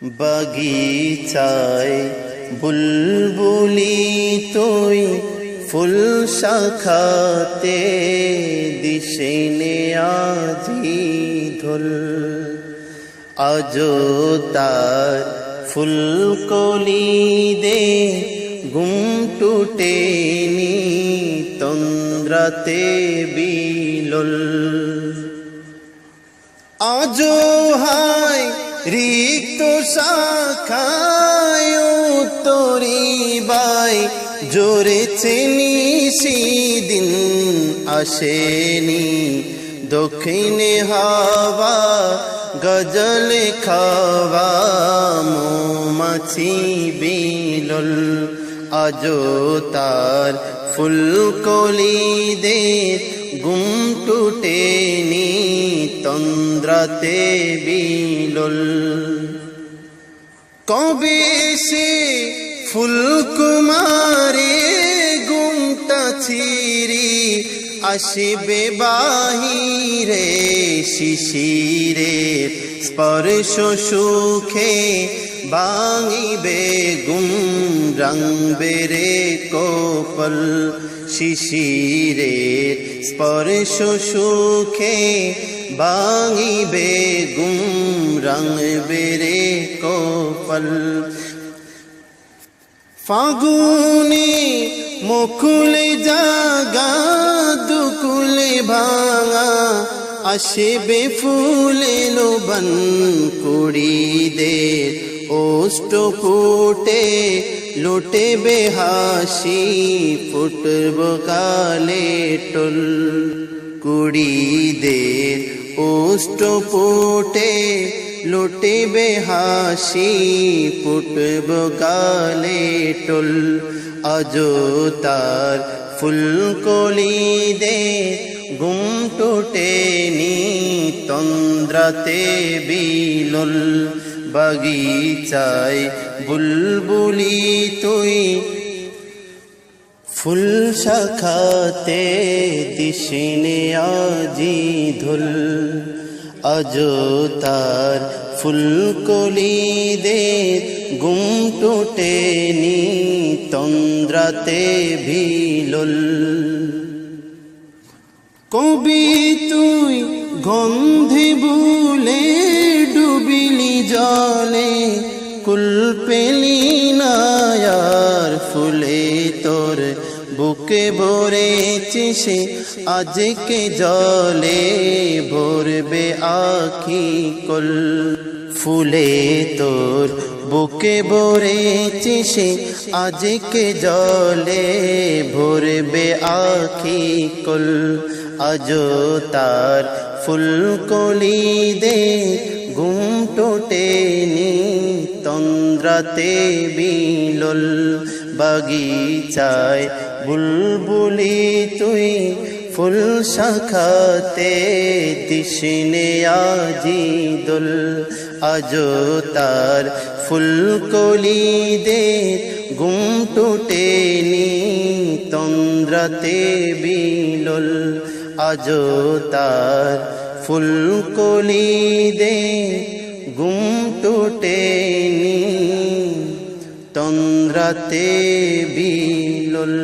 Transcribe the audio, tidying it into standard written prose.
বাগিচায় বুলবুলি তুই ফুল শাখাতে দিশেনে আজি ধুল আজো তার ফুলকলি দে গুম টুটেনি তন্দ্রাতে বিলুল আজো হায় রিক্ত শাখায় তোরি বাই জোরেছে নিশিদিন আসেনি দক্ষিণে হাওয়া গজল খাওয়া মৌমাছি বিলুল আজো তার ফুলকলি দে গুম টুটেনি তন্দ্রাতে বিলুল কবে সে ফুলকুমারে গুমটা ছিরি আসিবে বাহিরে শিশিরে স্পর্শ সুখে ভাঙিবে গুম রঙবে রে কোপল শিশিরে স্পর্শ সুখে ভাঙিবে গুম রঙবে রে কোপল ফাগুনে মুকুলে জাগা দুকুলে ভাঙা আসিবে ফুলে লোবন কুড়িদের ওষ্ঠ ফুটে লুটে বেহাসি ফুটব কালে টোল কুড়িদের ওষ্ঠ ফুটে লুটে বেহাসি ফুটব কালে টোল আজো তার ফুলকলি দে গুম টুটেনি তন্দ্রাতে বিলুল বাগিচায় বুলবুলি তুই ফুল শাখাতে দিশিনে আজি ধুল আজো তার ফুলকলি দে গুম টুটেনি তন্দ্রাতে বিলুল কবি তুই গন্ধে বুলে ডুবিলি জলে কুল পেলি নায়ার ফুলে তোর বুকে ভরেছে সে আজকে জলে ভরবে আখি কুল ফুলে তোর বুকে ভরেছে সে আজকে জলে ভরবে আখি কুল আজো তার ফুলকলি দে গুম টুটেনি তন্দ্রাতে বিলুল বাগিচায় বুলবুলি তুই ফুল শাখাতে দিশিনে আজি দুল আজো তার ফুলকলি দে গুম টুটেনি তন্দ্রাতে বিলুল আজো তার ফুলকলি দে গুম টুটেনি তন্দ্রাতে বিলুল।